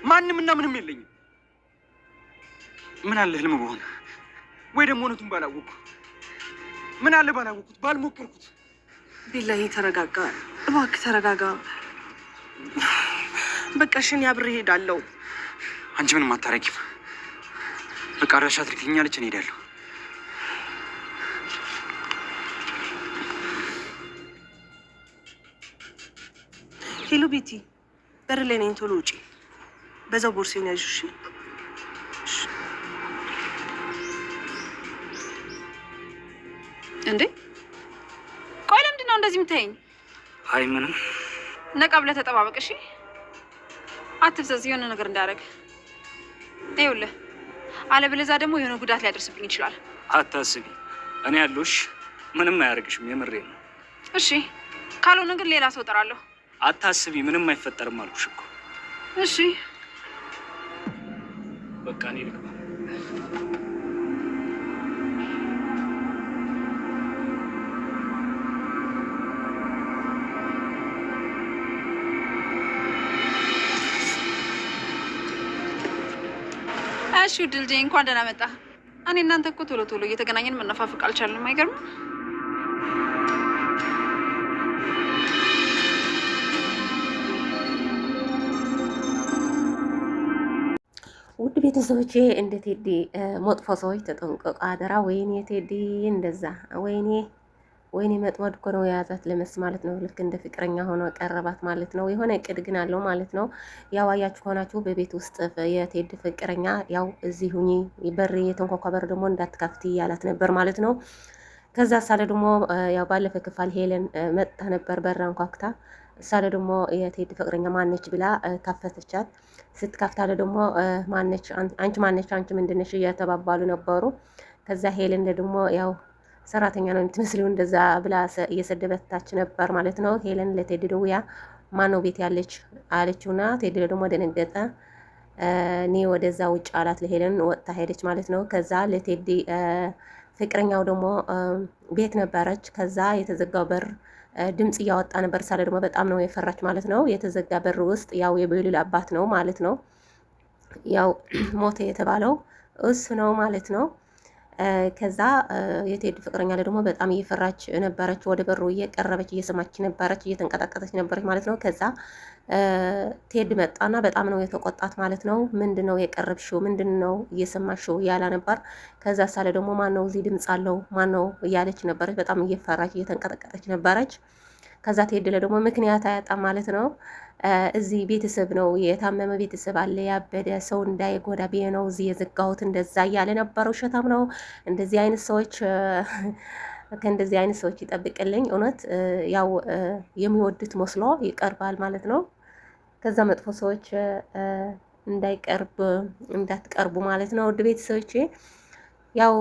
ማንምና ምንም የለኝም። ምን አለ ህልም በሆነ ወይ ደግሞ እውነቱን ባላወቅኩ። ምን አለ ባላወቅኩት ባልሞከርኩት። ቢላሂ ተረጋጋ፣ እባክህ ተረጋጋ። በቃ እሺ አብሬ እሄዳለሁ። አንቺ ምንም አታረጊም። በቃ አድራሻ ትልክልኛለች፣ እኔ እሄዳለሁ። ሄሎ ቤቲ፣ በር ላይ ነኝ፣ ቶሎ ውጪ። በዛው ቦርሴን ያዥ። እሺ እንዴ ቆይ ለምንድን ነው እንደዚህ የምታየኝ? አይ ምንም። ነቃ ብለህ ተጠባበቅ እሺ። አትፍዘዝ፣ የሆነ ነገር እንዳያደርግ ይኸውልህ። አለበለዚያ ደግሞ የሆነ ጉዳት ሊያደርስብኝ ይችላል። አታስቢ፣ እኔ ያለሁሽ። ምንም አያደርግሽም፣ የምሬ ነው። እሺ ካልሆነ ግን ሌላ ሰው እጠራለሁ። አታስቢ፣ ምንም አይፈጠርም አልኩሽ እኮ። እሺ በቃ እኔ ልግባ። እሺ ድልጄ፣ እንኳን ደህና መጣ። እኔ እናንተ እኮ ቶሎ ቶሎ እየተገናኘን መነፋፈቅ አልቻልንም። አይገርምም? ውድ ቤተሰቦቼ እንደ ቴዲ መጥፎ ሰዎች ተጠንቀቁ አደራ። ወይኔ ቴዲ እንደዛ ወይኔ መጥመድ እኮ ነው የያዛት ለመስ ማለት ነው። ልክ እንደ ፍቅረኛ ሆኖ ቀረባት ማለት ነው። የሆነ እቅድ ግን አለው ማለት ነው። ያው አያችሁ ከሆናችሁ በቤት ውስጥ የቴዲ ፍቅረኛ ያው እዚህ ሁኚ፣ በር የተንኳኳ በር ደግሞ እንዳትከፍቲ እያላት ነበር ማለት ነው። ከዛ ሳለ ደግሞ ያው ባለፈ ክፋል ሄለን መጣ ነበር በር አንኳኩታ። ሳለ ደግሞ የቴዲ ፍቅረኛ ማነች ብላ ከፈተቻት። ስትከፍታለ ደግሞ ማነች አንቺ ማነች አንቺ ምንድነሽ እየተባባሉ ነበሩ። ከዛ ሄለን ደግሞ ያው ሰራተኛ ነው የምትመስለው እንደዛ ብላ እየሰደበታች ነበር ማለት ነው። ሄለን ለቴዲ ደውያ ማነው ቤት ያለች አለችውና ቴዲ ደግሞ ደነገጠ። እኔ ወደዛ ውጭ አላት ለሄለን። ወጥታ ሄደች ማለት ነው። ከዛ ለቴዲ ፍቅረኛው ደግሞ ቤት ነበረች። ከዛ የተዘጋው በር ድምጽ እያወጣ ነበር። ሳለ ደግሞ በጣም ነው የፈራች ማለት ነው። የተዘጋ በር ውስጥ ያው የቤሉል አባት ነው ማለት ነው። ያው ሞተ የተባለው እሱ ነው ማለት ነው። ከዛ የቴዲ ፍቅረኛ ላይ ደግሞ በጣም እየፈራች ነበረች። ወደ በሩ እየቀረበች እየሰማች ነበረች፣ እየተንቀጠቀጠች ነበረች ማለት ነው። ከዛ ቴዲ መጣና በጣም ነው የተቆጣት ማለት ነው። ምንድነው የቀረብሽው? ምንድነው እየሰማሽው? እያላ ነበር። ከዛ ሳለ ደግሞ ማነው እዚህ ድምጽ አለው ማነው እያለች ነበረች። በጣም እየፈራች እየተንቀጠቀጠች ነበረች። ከዛ ቴዲ ደግሞ ምክንያት አያጣም ማለት ነው። እዚህ ቤተሰብ ነው የታመመ ቤተሰብ አለ፣ ያበደ ሰው እንዳይጎዳ ብዬ ነው እዚህ የዘጋሁት እንደዛ እያለ ነበር። ውሸታም ነው። እንደዚህ አይነት ሰዎች ከእንደዚህ አይነት ሰዎች ይጠብቅልኝ። እውነት ያው የሚወዱት መስሎ ይቀርባል ማለት ነው። ከዛ መጥፎ ሰዎች እንዳትቀርቡ ማለት ነው። ውድ ቤተሰቦቼ ያው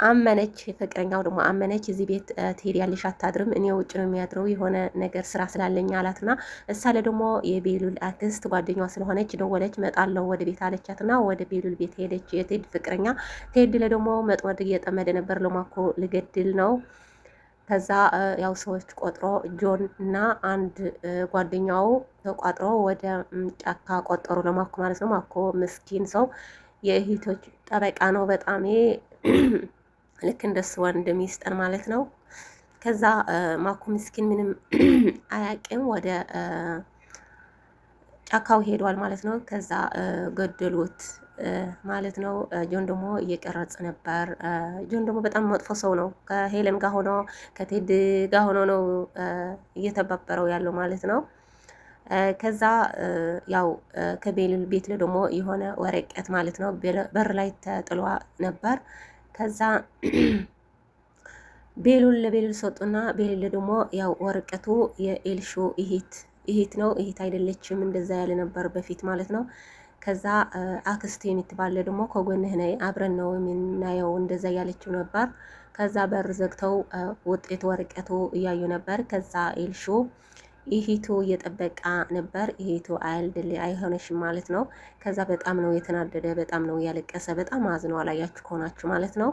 አመነች፣ ፍቅረኛው ደግሞ አመነች። እዚህ ቤት ትሄዳለሽ አታድርም፣ እኔ ውጭ ነው የሚያድረው የሆነ ነገር ስራ ስላለኝ አላትና እሳለ ደግሞ የቤሉል አክስት ጓደኛዋ ስለሆነች ደወለች። መጣለው ወደ ቤት አለቻትና ወደ ቤሉል ቤት ሄደች። የቴዲ ፍቅረኛ ቴዲ ደግሞ መጥመድ እየጠመደ ነበር፣ ለማኮ ልገድል ነው። ከዛ ያው ሰዎች ቆጥሮ ጆን እና አንድ ጓደኛው ተቋጥሮ ወደ ጫካ ቆጠሩ ለማኮ ማለት ነው። ማኮ ምስኪን ሰው የእህቶች ጠበቃ ነው በጣም ልክ እንደሱ ወንድም ይስጠን ማለት ነው። ከዛ ማኮ ምስኪን ምንም አያቅም ወደ ጫካው ሄዷል ማለት ነው። ከዛ ገደሉት ማለት ነው። ጆን ደግሞ እየቀረጸ ነበር። ጆን ደግሞ በጣም መጥፎ ሰው ነው። ከሄለን ጋር ሆኖ ከቴዲ ጋር ሆኖ ነው እየተባበረው ያለው ማለት ነው። ከዛ ያው ከቤሉል ቤት ላይ ደግሞ የሆነ ወረቀት ማለት ነው በር ላይ ተጥሏ ነበር። ከዛ ቤሉል ለቤሉል ሰጡና ቤሉል ደግሞ ያው ወረቀቱ የኤልሹ እህት ነው እህት አይደለችም እንደዛ ያለ ነበር በፊት ማለት ነው። ከዛ አክስቱ የምትባለ ደግሞ ከጎንህ ነይ አብረን ነው የምናየው እንደዛ ያለችው ነበር። ከዛ በር ዘግተው ውጤት ወረቀቱ እያዩ ነበር። ከዛ ኤልሹ ይሄቱ እየጠበቃ ነበር። ይሄቱ አይሆነሽም ማለት ነው። ከዛ በጣም ነው የተናደደ፣ በጣም ነው ያለቀሰ፣ በጣም አዝነው አላያችሁ ከሆናችሁ ማለት ነው።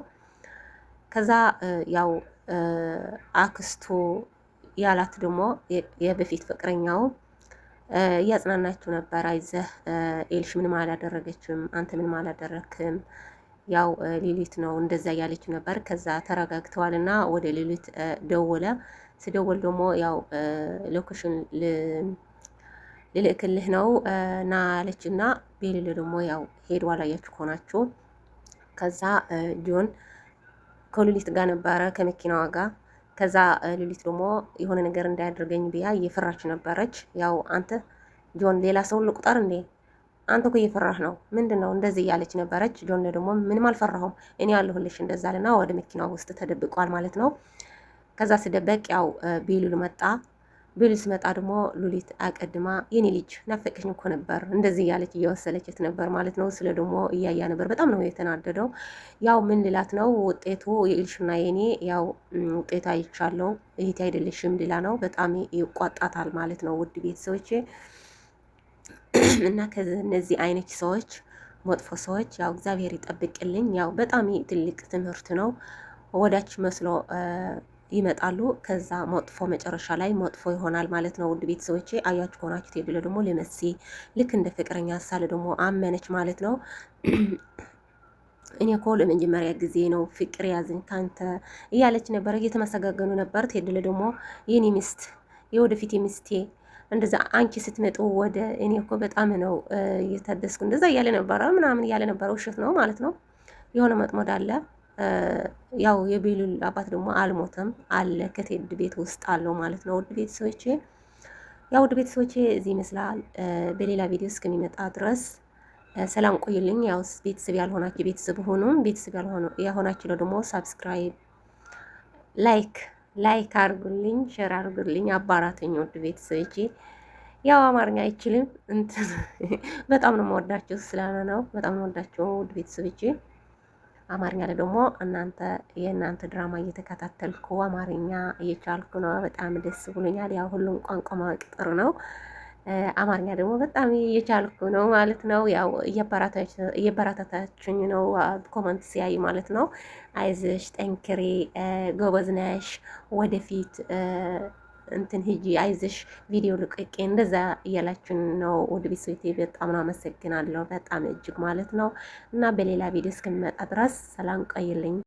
ከዛ ያው አክስቱ ያላት ደግሞ የበፊት ፍቅረኛው እያጽናናችሁ ነበር። አይዘህ ኤልሽ ምንም አላደረገችም፣ አንተ ምንም አላደረክም፣ ያው ሌሊት ነው እንደዛ እያለች ነበር። ከዛ ተረጋግተዋል እና ወደ ሌሊት ደወለ። ስደውል ደግሞ ያው ሎኬሽን ልልክልህ ነው ና አለች እና ቤሌለ ደግሞ ያው ሄዱ። አላያችሁ ከሆናችሁ ከዛ ጆን ከሉሊት ጋር ነበረ ከመኪናዋ ጋር። ከዛ ሉሊት ደግሞ የሆነ ነገር እንዳያደርገኝ ብያ እየፈራች ነበረች። ያው አንተ ጆን ሌላ ሰው ልቁጠር እንዴ? አንተ እኮ እየፈራህ ነው፣ ምንድን ነው እንደዚህ እያለች ነበረች። ጆን ደግሞ ምንም አልፈራሁም እኔ ያለሁልሽ እንደዛ አለና ወደ መኪናዋ ውስጥ ተደብቋል ማለት ነው። ከዛ ስደበቅ ያው ቤሉል መጣ። ቤሉል ስመጣ ደግሞ ሉሊት አቀድማ የኔ ልጅ ናፈቀኝ እኮ ነበር እንደዚህ እያለች እየወሰለችት ነበር ማለት ነው። ስለ ደግሞ እያያ ነበር። በጣም ነው የተናደደው። ያው ምን ልላት ነው ውጤቱ የኢልሽና የኔ ያው ውጤት አይቻለው እህቴ አይደለሽም ሌላ ነው። በጣም ይቋጣታል ማለት ነው። ውድ ቤተሰቦቼ እና ከነዚህ አይነት ሰዎች መጥፎ ሰዎች ያው እግዚአብሔር ይጠብቅልኝ። ያው በጣም ትልቅ ትምህርት ነው። ወዳች መስሎ ይመጣሉ። ከዛ መጥፎ መጨረሻ ላይ መጥፎ ይሆናል ማለት ነው። ውድ ቤተሰቦቼ አያችሁ ከሆናችሁ ቴብለ ደግሞ ለመሲ ልክ እንደ ፍቅረኛ ሳለ ደግሞ አመነች ማለት ነው። እኔ እኮ ለመጀመሪያ ጊዜ ነው ፍቅር ያዝኝ ካንተ እያለች ነበረ። እየተመሰጋገኑ ነበር። ቴድለ ደግሞ የኔ ሚስት የወደፊት ሚስቴ እንደዛ አንቺ ስትመጡ ወደ እኔ እኮ በጣም ነው እየታደስኩ እንደዛ እያለ ነበረ ምናምን እያለ ነበረ። ውሸት ነው ማለት ነው። የሆነ መጥሞድ አለ። ያው የቤሉል አባት ደግሞ አልሞተም አለ ከቴድ ቤት ውስጥ አለው ማለት ነው። ውድ ቤተሰቦቼ ያው ውድ ቤተሰቦቼ እዚህ ይመስላል። በሌላ ቪዲዮ እስከሚመጣ ድረስ ሰላም ቆይልኝ። ያው ቤተሰብ ያልሆናችሁ ቤተሰብ ሆኑም፣ ቤተሰብ ያልሆናችሁ ደግሞ ሳብስክራይብ ላይክ አርጉልኝ፣ ሼር አርጉልኝ፣ አባራተኝ ውድ ቤተሰቦቼ። ያው አማርኛ አይችልም እንትን በጣም ነው የምወዳቸው ስላለ ነው። በጣም ነው ወዳቸው ውድ ቤተሰቦቼ። አማርኛ ላይ ደግሞ የእናንተ ድራማ እየተከታተልኩ አማርኛ እየቻልኩ ነው። በጣም ደስ ብሎኛል። ያው ሁሉም ቋንቋ ማወቅ ጥሩ ነው። አማርኛ ደግሞ በጣም እየቻልኩ ነው ማለት ነው። ያው እየበረታታችኝ ነው ኮመንት ሲያይ ማለት ነው። አይዞሽ፣ ጠንክሬ፣ ጎበዝ ነሽ፣ ወደፊት እንትን ሂጂ፣ አይዞሽ፣ ቪዲዮ ልቀቄ እንደዛ እያላችን ነው። ወደ ቤተሰቤ በጣም ነው አመሰግናለሁ። በጣም እጅግ ማለት ነው። እና በሌላ ቪዲዮ እስከሚመጣ ድረስ ሰላም ቆይልኝ።